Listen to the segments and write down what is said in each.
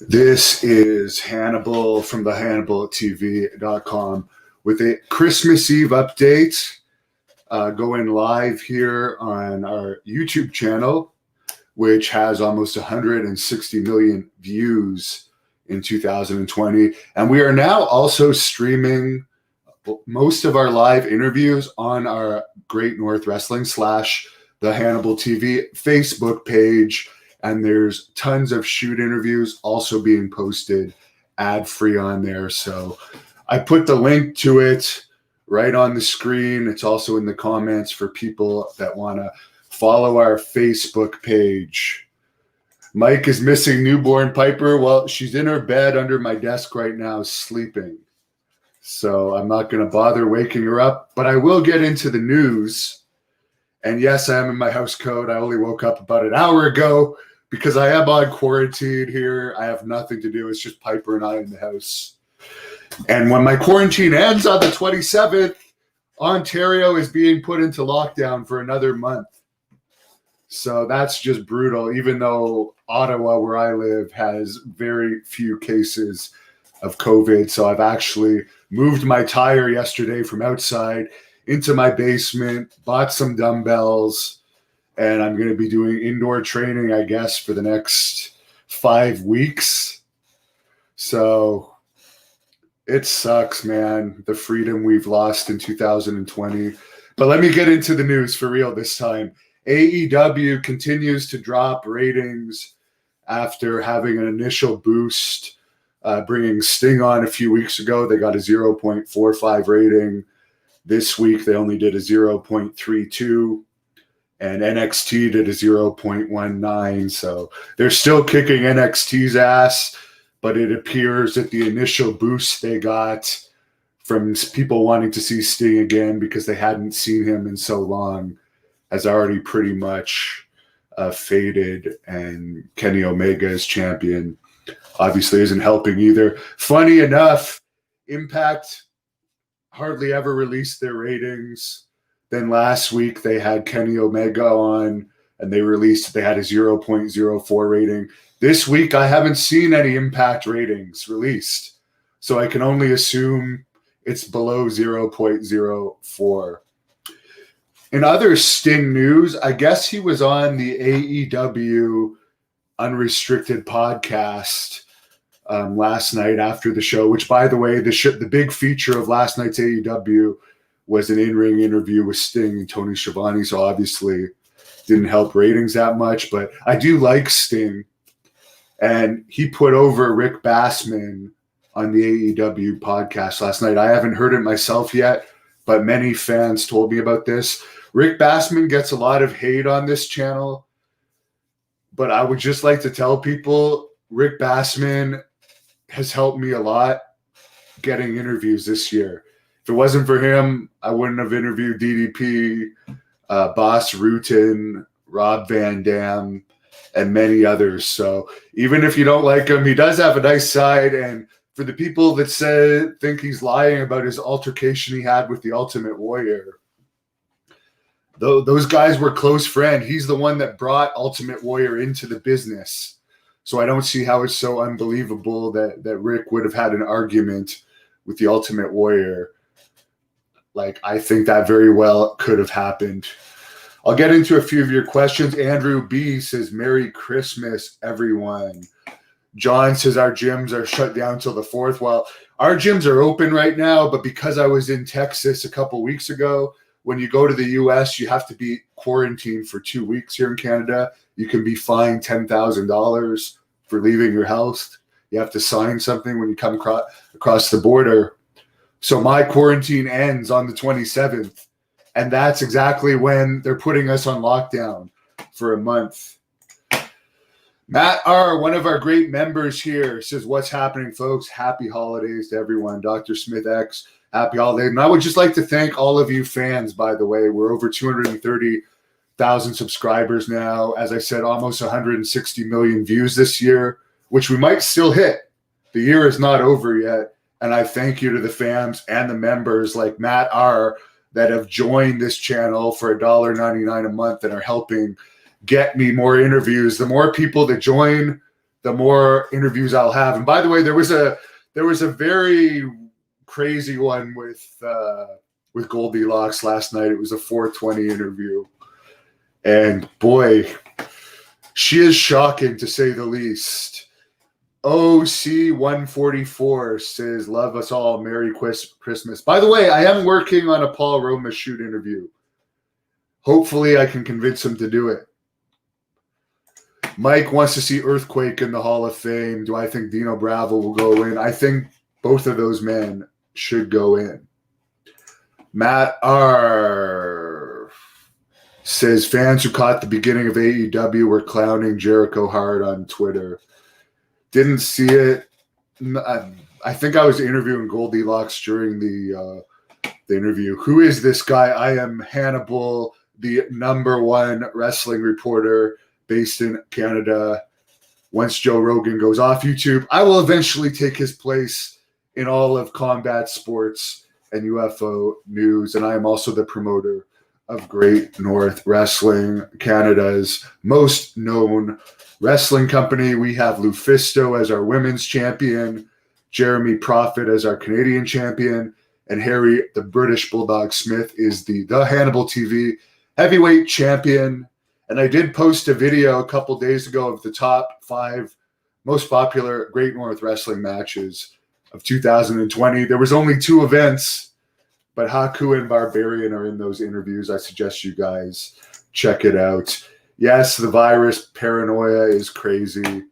This is Hannibal from the HannibalTV.com with a Christmas Eve update going live here on our YouTube channel, which has almost 160 million views in 2020. And we are now also streaming most of our live interviews on our Great North Wrestling / the Hannibal TV Facebook page. And there's tons of shoot interviews also being posted ad-free on there. So I put the link to it right on the screen. It's also in the comments for people that want to follow our Facebook page. Mike is missing newborn Piper. Well, she's in her bed under my desk right now sleeping. So I'm not going to bother waking her up, but I will get into the news. And yes, I am in my house coat. I only woke up about an hour ago because I am on quarantine here. I have nothing to do. It's just Piper and I in the house. And when my quarantine ends on the 27th, Ontario is being put into lockdown for another month. So that's just brutal, even though Ottawa, where I live, has very few cases of COVID. So I've actually moved my tire yesterday from outside into my basement, bought some dumbbells, and I'm going to be doing indoor training, I guess, for the next 5 weeks. So it sucks, man, the freedom we've lost in 2020. But let me get into the news for real this time. AEW continues to drop ratings after having an initial boost, bringing Sting on a few weeks ago. They got a 0.45 rating. This week, they only did a 0.32. And NXT did a 0.19, so they're still kicking NXT's ass, but it appears that the initial boost they got from people wanting to see Sting again because they hadn't seen him in so long has already pretty much faded, and Kenny Omega as champion obviously isn't helping either. Funny enough, Impact hardly ever released their ratings. Then last week they had Kenny Omega on and they had a 0.04 rating. This week I haven't seen any Impact ratings released. So I can only assume it's below 0.04. In other Sting news, I guess he was on the AEW Unrestricted podcast last night after the show, which, by the way, the big feature of last night's AEW was an in-ring interview with Sting and Tony Schiavone, so obviously didn't help ratings that much. But I do like Sting, and he put over Rick Bassman on the AEW podcast last night. I haven't heard it myself yet, but many fans told me about this. Rick Bassman gets a lot of hate on this channel, but I would just like to tell people Rick Bassman has helped me a lot getting interviews this year. If it wasn't for him, I wouldn't have interviewed DDP, Boss Rutan, Rob Van Dam, and many others. So even if you don't like him, he does have a nice side. And for the people that think he's lying about his altercation he had with the Ultimate Warrior, those guys were close friends. He's the one that brought Ultimate Warrior into the business. So I don't see how it's so unbelievable that Rick would have had an argument with the Ultimate Warrior. Like, I think that very well could have happened. I'll get into a few of your questions. Andrew B. says, Merry Christmas, everyone. John says, our gyms are shut down till the 4th. Well, our gyms are open right now, but because I was in Texas a couple weeks ago, when you go to the U.S., you have to be quarantined for 2 weeks here in Canada. You can be fined $10,000 for leaving your house. You have to sign something when you come across the border. So my quarantine ends on the 27th, and that's exactly when they're putting us on lockdown for a month. Matt R., one of our great members here, says, what's happening, folks? Happy holidays to everyone. Dr. Smith X, happy holidays. And I would just like to thank all of you fans, by the way. We're over 230,000 subscribers now. As I said, almost 160 million views this year, which we might still hit. The year is not over yet. And I thank you to the fans and the members like Matt R. that have joined this channel for $1.99 a month and are helping get me more interviews. The more people that join, the more interviews I'll have. And by the way, there was a very crazy one with Goldilocks last night. It was a 420 interview, and boy, she is shocking to say the least. OC144 says, "Love us all. Merry Christmas." By the way, I am working on a Paul Roma shoot interview. Hopefully, I can convince him to do it. Mike wants to see Earthquake in the Hall of Fame. Do I think Dino Bravo will go in? I think both of those men should go in. Matt R. says, fans who caught the beginning of AEW were clowning Jericho hard on Twitter. Didn't see it. I think I was interviewing Goldilocks during the interview. Who is this guy? I am Hannibal, the #1 wrestling reporter based in Canada. Once Joe Rogan goes off YouTube, I will eventually take his place in all of combat sports and UFO news. And I am also the promoter of Great North Wrestling, Canada's most known wrestling company. We have Lufisto as our women's champion, Jeremy Prophet as our Canadian champion, and Harry the British Bulldog Smith is the Hannibal TV heavyweight champion. And I did post a video a couple days ago of the top 5 most popular Great North Wrestling matches of 2020. There was only 2 events, but Haku and Barbarian are in those interviews. I suggest you guys check it out. Yes, the virus paranoia is crazy.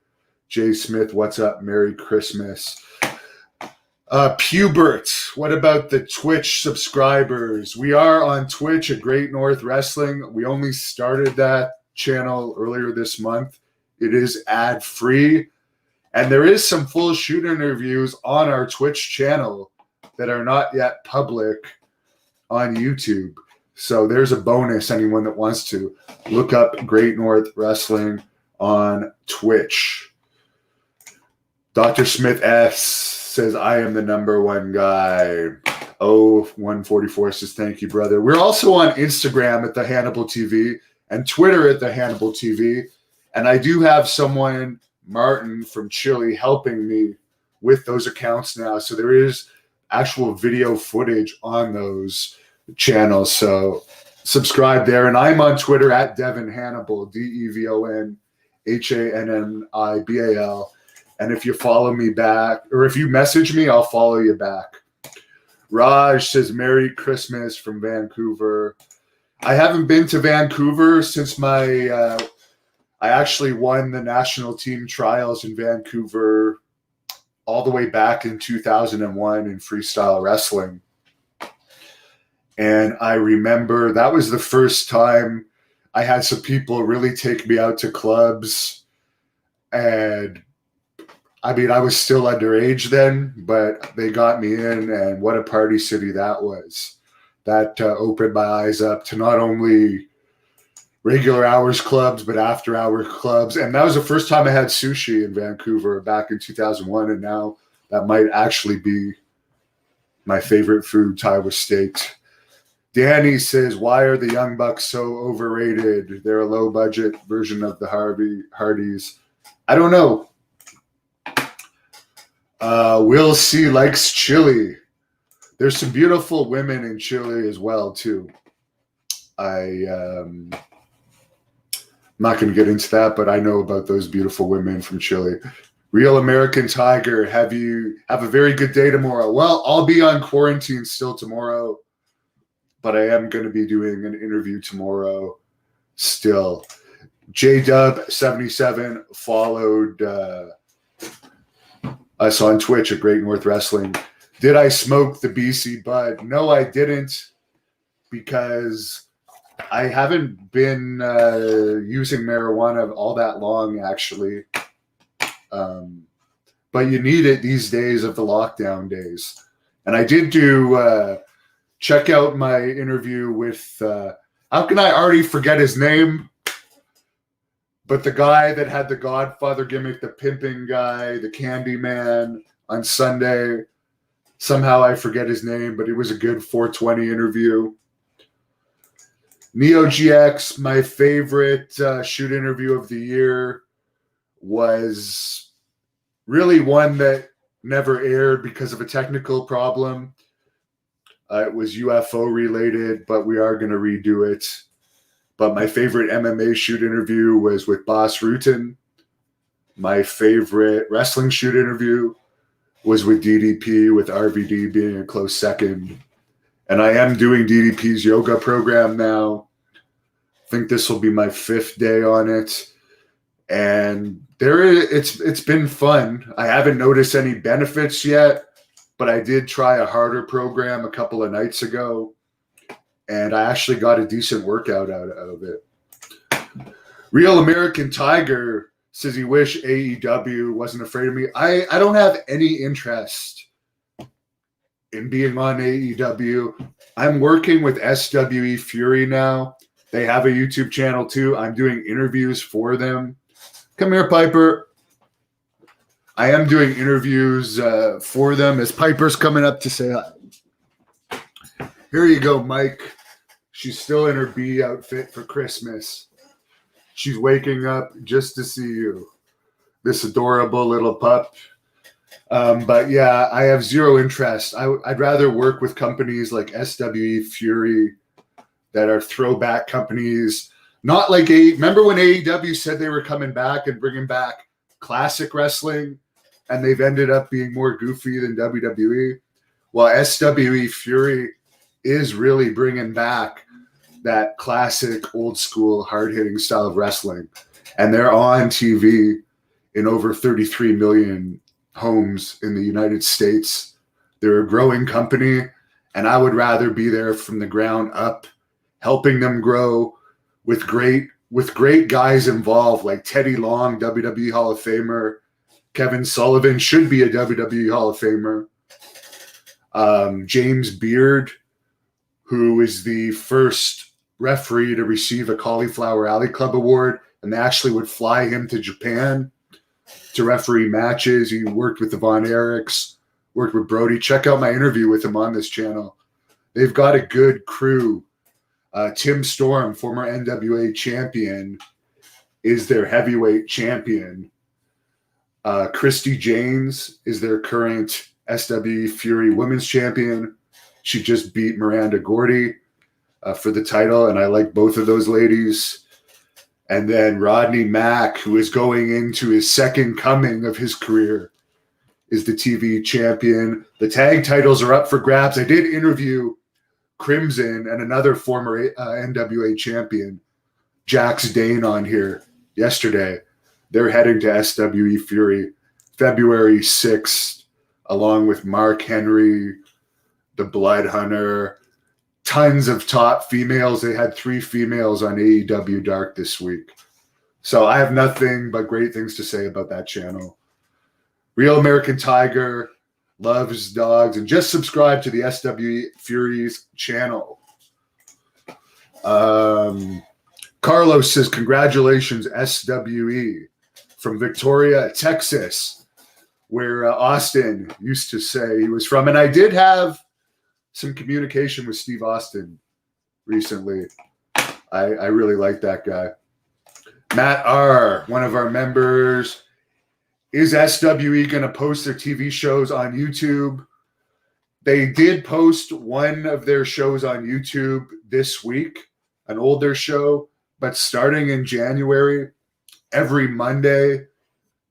Jay Smith, what's up? Merry Christmas. Pubert, what about the Twitch subscribers? We are on Twitch at Great North Wrestling. We only started that channel earlier this month. It is ad-free. And there is some full shoot interviews on our Twitch channel that are not yet public on YouTube. So there's a bonus, anyone that wants to look up Great North Wrestling on Twitch. Dr. Smith S says, I am the #1 guy. 144 says, thank you, brother. We're also on Instagram at the Hannibal TV and Twitter at the Hannibal TV. And I do have someone, Martin from Chile, helping me with those accounts now. So there is actual video footage on those channels. So subscribe there. And I'm on Twitter at Devon Hannibal, DEVON HANNIBAL. And if you follow me back, or if you message me, I'll follow you back. Raj says, Merry Christmas from Vancouver. I haven't been to Vancouver since I actually won the national team trials in Vancouver all the way back in 2001 in freestyle wrestling. And I remember that was the first time I had some people really take me out to clubs. And I mean, I was still underage then, but they got me in, and what a party city that was. That opened my eyes up to not only regular hours clubs, but after hour clubs. And that was the first time I had sushi in Vancouver back in 2001. And now that might actually be my favorite food, Thai with steak. Danny says, why are the Young Bucks so overrated? They're a low budget version of the Hardys. I don't know. Will C likes Chile. There's some beautiful women in Chile as well, too. I'm not going to get into that, but I know about those beautiful women from Chile. Real American Tiger, have a very good day tomorrow. Well, I'll be on quarantine still tomorrow, but I am going to be doing an interview tomorrow still. JDub77 followed us on Twitch at Great North Wrestling. Did I smoke the BC Bud? No, I didn't, because I haven't been using marijuana all that long, actually. But you need it these days of the lockdown days. And I did do, check out my interview with, how can I already forget his name? But the guy that had the Godfather gimmick, the pimping guy, the candy man on Sunday, somehow I forget his name, but it was a good 420 interview. Neo GX, my favorite shoot interview of the year was really one that never aired because of a technical problem. It was UFO related, but we are going to redo it. But my favorite MMA shoot interview was with Bas Rutten. My favorite wrestling shoot interview was with DDP, with RVD being a close second. And I am doing DDP's yoga program now. I think this will be my 5th day on it. And it's been fun. I haven't noticed any benefits yet, but I did try a harder program a couple of nights ago, and I actually got a decent workout out of it. Real American Tiger says he wish AEW wasn't afraid of me. I don't have any interest in being on AEW. I'm working with SWE Fury now. They have a YouTube channel too. I'm doing interviews for them. Come here, Piper. I am doing interviews for them as Piper's coming up to say hi. Here you go, Mike. She's still in her bee outfit for Christmas. She's waking up just to see you. This adorable little pup. But yeah, I have zero interest. I'd rather work with companies like SWE Fury that are throwback companies. Not like remember when AEW said they were coming back and bringing back classic wrestling, and they've ended up being more goofy than WWE? Well, SWE Fury is really bringing back that classic, old school, hard-hitting style of wrestling. And they're on TV in over 33 million homes in the United States. They're a growing company, and I would rather be there from the ground up, helping them grow with great guys involved, like Teddy Long, WWE Hall of Famer. Kevin Sullivan should be a WWE Hall of Famer. James Beard, who is the first referee to receive a Cauliflower Alley Club award, and they actually would fly him to Japan to referee matches. He worked with the Von Erichs, worked with Brody. Check out my interview with him on this channel. They've got a good crew. Tim Storm, former NWA champion, is their heavyweight champion. Christy James is their current SWE Fury Women's Champion. She just beat Miranda Gordy for the title, and I like both of those ladies. And then Rodney Mack, who is going into his second coming of his career, is the TV champion. The tag titles are up for grabs. I did interview Crimson and another former NWA champion, Jax Dane, on here yesterday. They're heading to SWE Fury February 6th, along with Mark Henry, the Blood Hunter, tons of top females. They had 3 females on AEW Dark this week. So I have nothing but great things to say about that channel. Real American Tiger loves dogs, and just subscribe to the SWE Fury's channel. Carlos says, congratulations, SWE, from Victoria, Texas, where Austin used to say he was from. And I did have some communication with Steve Austin recently. I really like that guy. Matt R., one of our members, is SWE going to post their TV shows on YouTube? They did post one of their shows on YouTube this week, an older show, but starting in January, every Monday,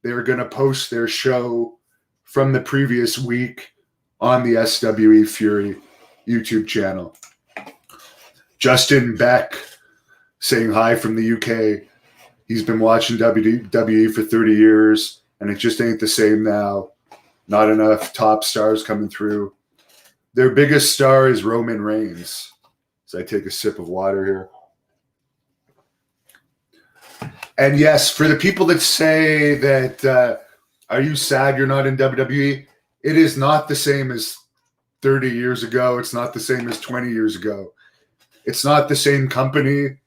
they're going to post their show from the previous week on the SWE Fury YouTube channel. Justin Beck saying hi from the UK. He's been watching WWE for 30 years, and it just ain't the same now. Not enough top stars coming through. Their biggest star is Roman Reigns. So I take a sip of water here. And yes, for the people that say that, are you sad you're not in WWE? It is not the same as 30 years ago. It's not the same as 20 years ago. It's not the same company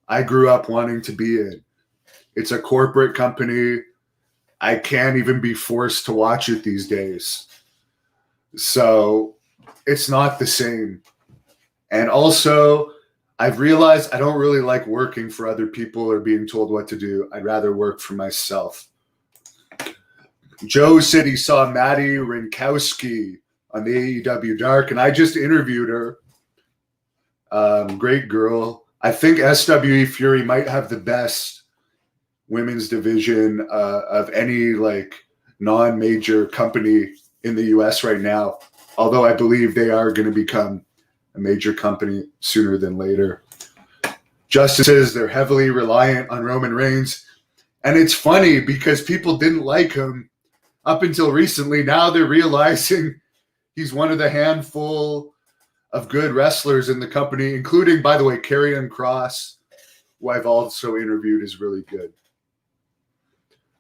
I grew up wanting to be in. It's a corporate company. I can't even be forced to watch it these days. So it's not the same. And also, I've realized I don't really like working for other people or being told what to do. I'd rather work for myself. Joe said he saw Maddie Rinkowski on the AEW Dark, and I just interviewed her. Great girl. I think SWE Fury might have the best women's division of any like non-major company in the US right now. Although I believe they are going to become a major company sooner than later. Justin says they're heavily reliant on Roman Reigns. And it's funny because people didn't like him up until recently. Now they're realizing he's one of the handful of good wrestlers in the company, including, by the way, Karrion Kross, who I've also interviewed, is really good.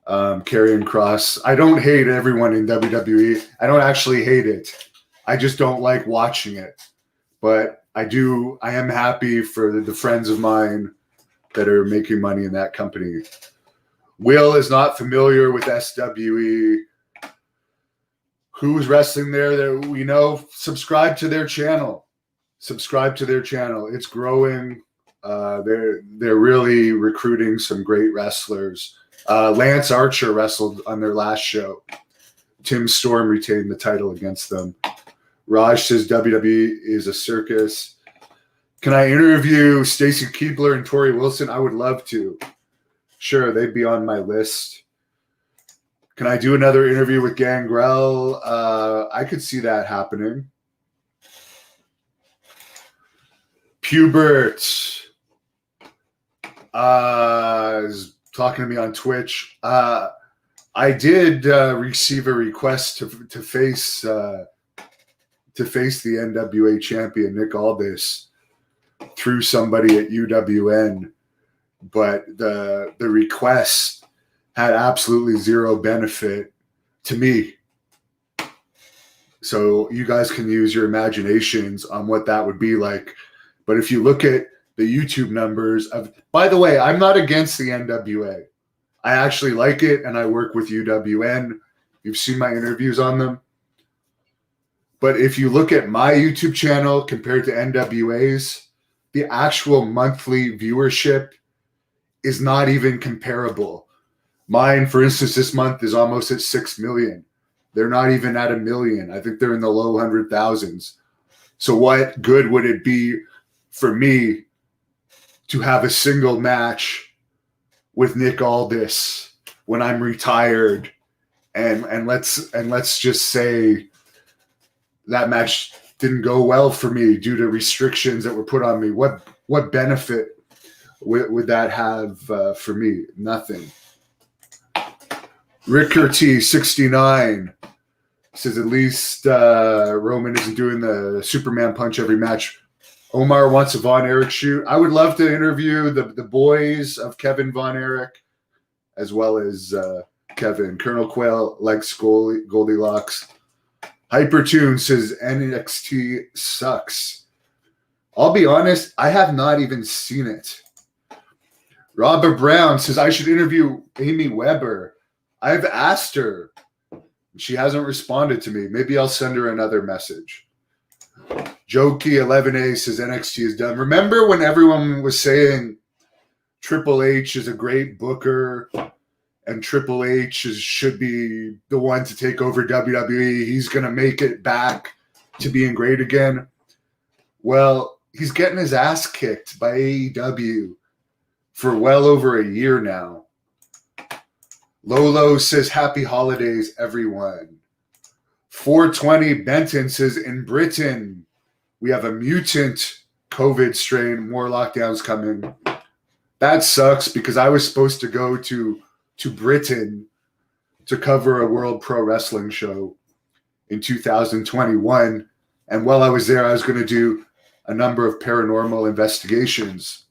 Karrion Kross. I don't hate everyone in WWE. I don't actually hate it. I just don't like watching it. But I am happy for the friends of mine that are making money in that company. Will is not familiar with SWE. Who's wrestling there that we know? Subscribe to their channel. It's growing. They're really recruiting some great wrestlers. Lance Archer wrestled on their last show. Tim Storm retained the title against them. Raj says WWE is a circus. Can I interview Stacy Keibler and Tori Wilson? I would love to. Sure, they'd be on my list. Can I do another interview with Gangrel? I could see that happening. Pubert is talking to me on Twitch. I did receive a request to face the NWA champion Nick Aldis through somebody at UWN, but the request had absolutely zero benefit to me. So you guys can use your imaginations on what that would be like. But if you look at the YouTube numbers of, by the way, I'm not against the NWA. I actually like it, and I work with UWN. You've seen my interviews on them. But if you look at my YouTube channel compared to NWA's, the actual monthly viewership is not even comparable. Mine, for instance, this month is almost at 6 million. They're not even at 1 million. I think they're in the low 100,000s. So what good would it be for me to have a single match with Nick Aldis when I'm retired? And let's just say that match didn't go well for me due to restrictions that were put on me. What benefit would that have for me? Nothing. Ricker T 69 says at least Roman isn't doing the Superman punch every match. Omar wants a Von Erich shoot. I would love to interview the boys of Kevin Von Erich as well as Kevin. Colonel Quail likes Goldilocks. Hypertune says NXT sucks. I'll be honest, I have not even seen it. Robert Brown says I should interview Amy Weber. I've asked her. She hasn't responded to me. Maybe I'll send her another message. Jokey11A says NXT is done. Remember when everyone was saying Triple H is a great booker and Triple H should be the one to take over WWE. He's going to make it back to being great again. Well, he's getting his ass kicked by AEW for well over a year now. Lolo says, happy holidays, everyone. 420 Benton says, in Britain, we have a mutant COVID strain. More lockdowns coming. That sucks because I was supposed to go to Britain to cover a World Pro Wrestling show in 2021. And while I was there, I was going to do a number of paranormal investigations.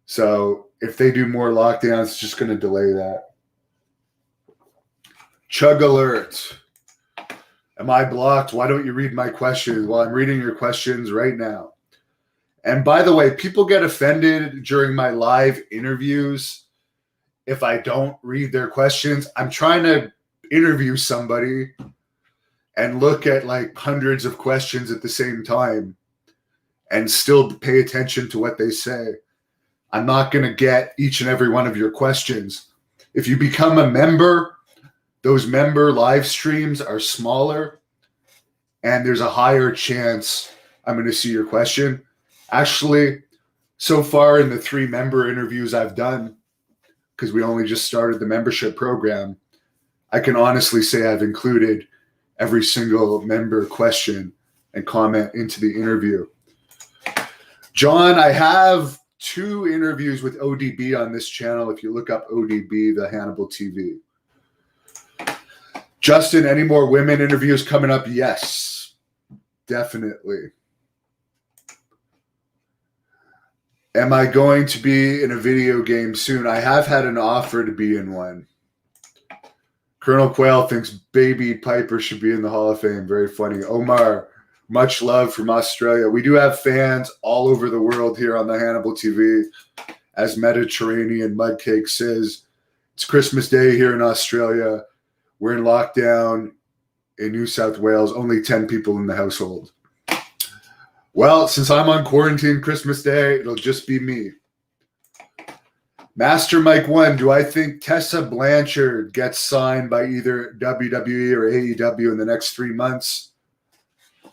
So if they do more lockdowns, it's just going to delay that. Chug alert. Am I blocked? Why don't you read my questions? Well, I'm reading your questions right now. And by the way, people get offended during my live interviews if I don't read their questions. I'm trying to interview somebody and look at like hundreds of questions at the same time and still pay attention to what they say. I'm not going to get each and every one of your questions. If you become a member, those member live streams are smaller, and there's a higher chance I'm going to see your question. Actually, so far in the 3 member interviews I've done, because we only just started the membership program, I can honestly say I've included every single member question and comment into the interview. John, I have 2 interviews with ODB on this channel. If you look up ODB, the Hannibal TV. Justin, any more women interviews coming up? Yes, definitely. Am I going to be in a video game soon? I have had an offer to be in one. Colonel Quayle thinks Baby Piper should be in the Hall of Fame. Very funny. Omar, much love from Australia. We do have fans all over the world here on the Hannibal TV. As Mediterranean Mudcake says, it's Christmas Day here in Australia. We're in lockdown in New South Wales. Only 10 people in the household. Well, since I'm on quarantine Christmas Day, it'll just be me. Master Mike 1, do I think Tessa Blanchard gets signed by either WWE or AEW in the next 3 months?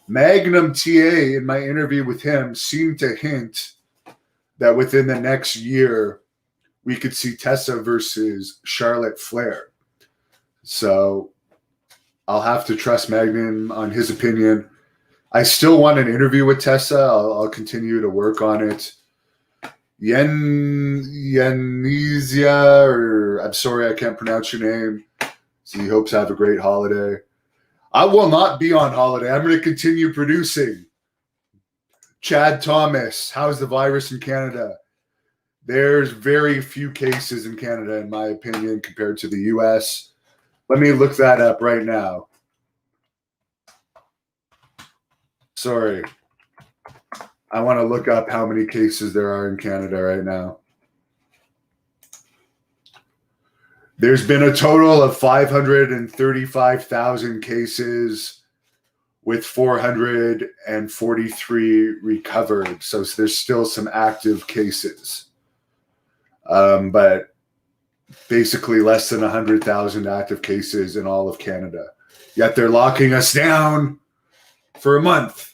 Magnum TA, in my interview with him, seemed to hint that within the next year, we could see Tessa versus Charlotte Flair. So I'll have to trust Magnum on his opinion. I still want an interview with Tessa. I'll continue to work on it. Yanizia, or I'm sorry, I can't pronounce your name. So he hopes to have a great holiday. I will not be on holiday. I'm going to continue producing. Chad Thomas, how's the virus in Canada? There's very few cases in Canada, in my opinion, compared to the U.S. Let me look that up right now. Sorry. I want to look up how many cases there are in Canada right now. There's been a total of 535,000 cases with 443 recovered. So there's still some active cases. But basically less than 100,000 active cases in all of Canada. Yet they're locking us down for a month.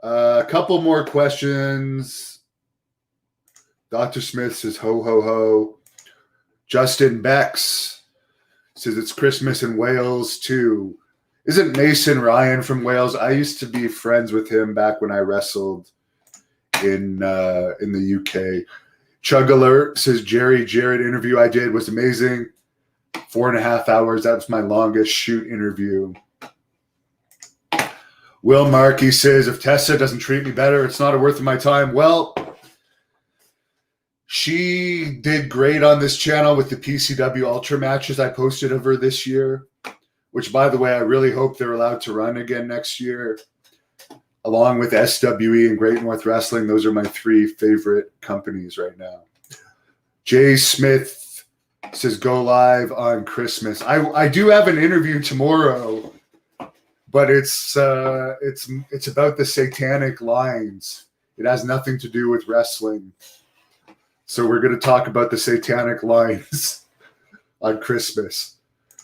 A couple more questions. Dr. Smith says, ho, ho, ho. Justin Bex says, it's Christmas in Wales, too. Isn't Mason Ryan from Wales? I used to be friends with him back when I wrestled in the UK. Chug Alert says, Jerry Jarrett interview I did was amazing. 4.5 hours. That was my longest shoot interview. Will Markey says, if Tessa doesn't treat me better, it's not worth my time. Well, she did great on this channel with the PCW Ultra matches I posted of her this year, which, by the way, I really hope they're allowed to run again next year, along with SWE and Great North Wrestling. Those are my 3 favorite companies right now. Jay Smith says, go live on Christmas. I do have an interview tomorrow, but it's about the satanic lines. It has nothing to do with wrestling. So we're going to talk about the satanic lines on Christmas.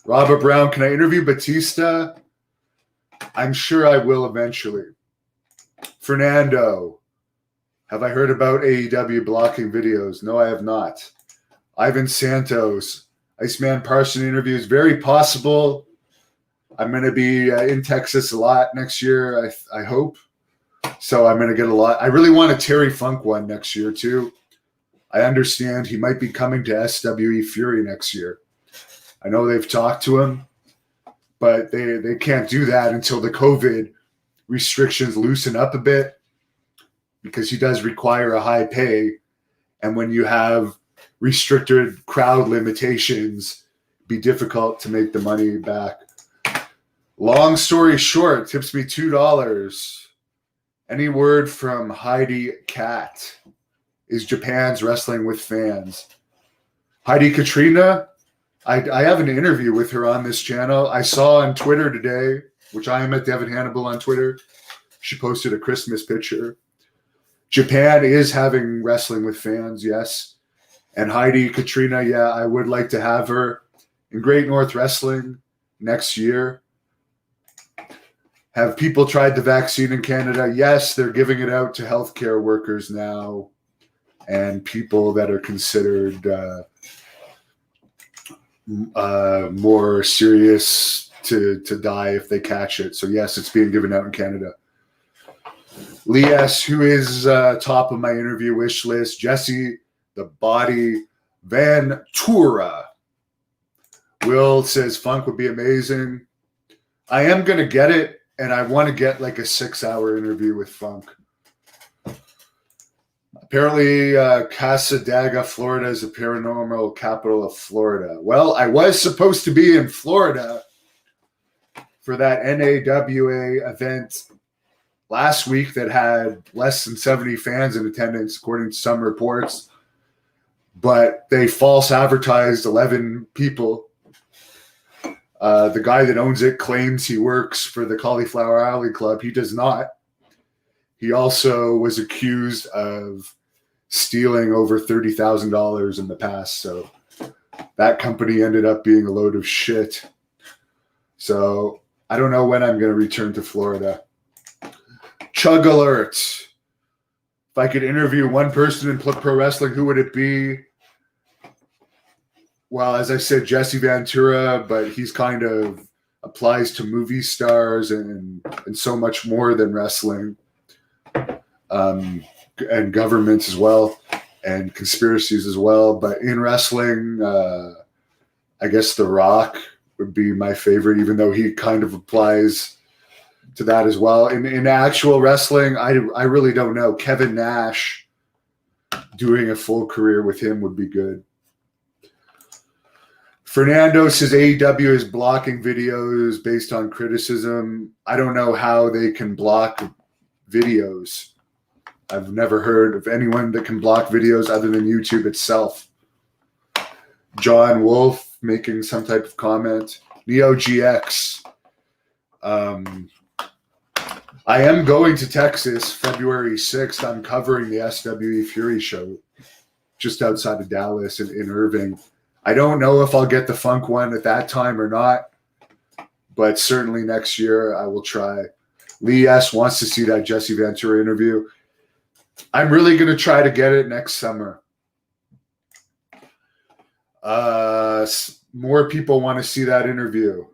Robert Brown, can I interview Batista? I'm sure I will eventually. Fernando, have I heard about AEW blocking videos? No, I have not. Ivan Santos, Iceman Parson interviews, very possible. I'm going to be in Texas a lot next year, I hope. So I'm going to get a lot. I really want a Terry Funk one next year, too. I understand he might be coming to SWE Fury next year. I know they've talked to him, but they can't do that until the COVID restrictions loosen up a bit, because he does require a high pay. And when you have restricted crowd limitations, it'd be difficult to make the money back. Long story short, tips me $2. Any word from Heidi Cat? Is Japan's wrestling with fans? Heidi Katrina, I have an interview with her on this channel. I saw on Twitter today, which I am at Devon Hannibal on Twitter. She posted a Christmas picture. Japan is having wrestling with fans, yes. And Heidi Katrina, yeah, I would like to have her in Great North Wrestling next year. Have people tried the vaccine in Canada? Yes, they're giving it out to healthcare workers now and people that are considered more serious to die if they catch it. So yes, it's being given out in Canada. Lee S., who is top of my interview wish list, Jesse the Body Ventura. Will says Funk would be amazing. I am going to get it, and I want to get like a 6-hour interview with Funk. Apparently, Cassadaga, Florida is the paranormal capital of Florida. Well, I was supposed to be in Florida for that NAWA event last week that had less than 70 fans in attendance, according to some reports. But they false advertised 11 people. The guy that owns it claims he works for the Cauliflower Alley Club. He does not. He also was accused of stealing over $30,000 in the past. So that company ended up being a load of shit. So I don't know when I'm going to return to Florida. Chug alert. If I could interview one person in pro wrestling, who would it be? Well, as I said, Jesse Ventura, but he's kind of applies to movie stars and so much more than wrestling, and governments as well, and conspiracies as well. But in wrestling, I guess The Rock would be my favorite, even though he kind of applies to that as well. In actual wrestling, I really don't know. Kevin Nash, doing a full career with him would be good. Fernando says AEW is blocking videos based on criticism. I don't know how they can block videos. I've never heard of anyone that can block videos other than YouTube itself. John Wolf making some type of comment. Neo GX. I am going to Texas February 6th. I'm covering the SWE Fury show just outside of Dallas in Irving. I don't know if I'll get the Funk one at that time or not, but certainly next year I will try. Lee S. wants to see that Jesse Ventura interview. I'm really going to try to get it next summer. More people want to see that interview.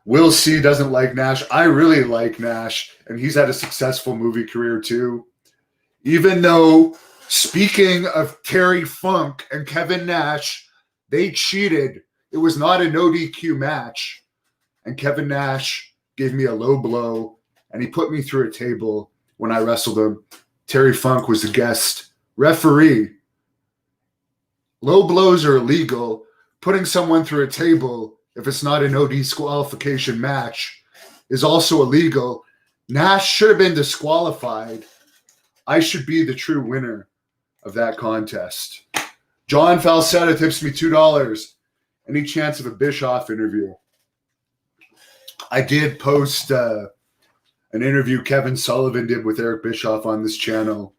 Will C. doesn't like Nash. I really like Nash, and he's had a successful movie career too. Even though, speaking of Terry Funk and Kevin Nash, they cheated. It was not a no DQ match. And Kevin Nash gave me a low blow, and he put me through a table when I wrestled him. Terry Funk was the guest referee. Low blows are illegal. Putting someone through a table, if it's not a no disqualification match, is also illegal. Nash should have been disqualified. I should be the true winner of that contest. John Falsetta tips me $2. Any chance of a Bischoff interview? I did post an interview Kevin Sullivan did with Eric Bischoff on this channel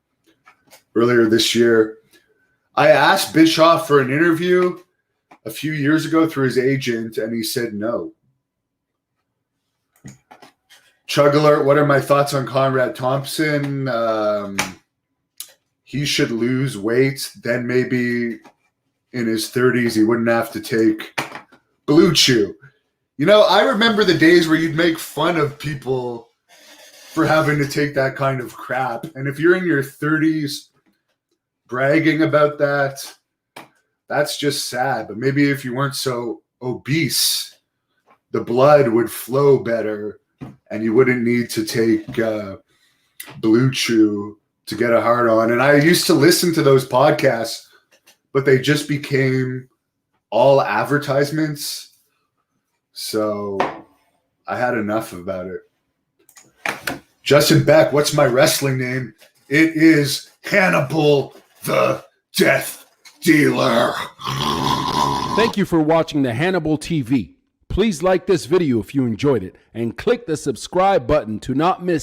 earlier this year. I asked Bischoff for an interview a few years ago through his agent, and he said no. Chug alert, what are my thoughts on Conrad Thompson? He should lose weight. Then maybe in his 30s, he wouldn't have to take Blue Chew. You know, I remember the days where you'd make fun of people for having to take that kind of crap. And if you're in your 30s bragging about that, that's just sad. But maybe if you weren't so obese, the blood would flow better and you wouldn't need to take Blue Chew to get a hard on. And I used to listen to those podcasts, but they just became all advertisements. So I had enough about it. Justin Beck, what's my wrestling name? It is Hannibal the Death Dealer. Thank you for watching the Hannibal TV. Please like this video if you enjoyed it and click the subscribe button to not miss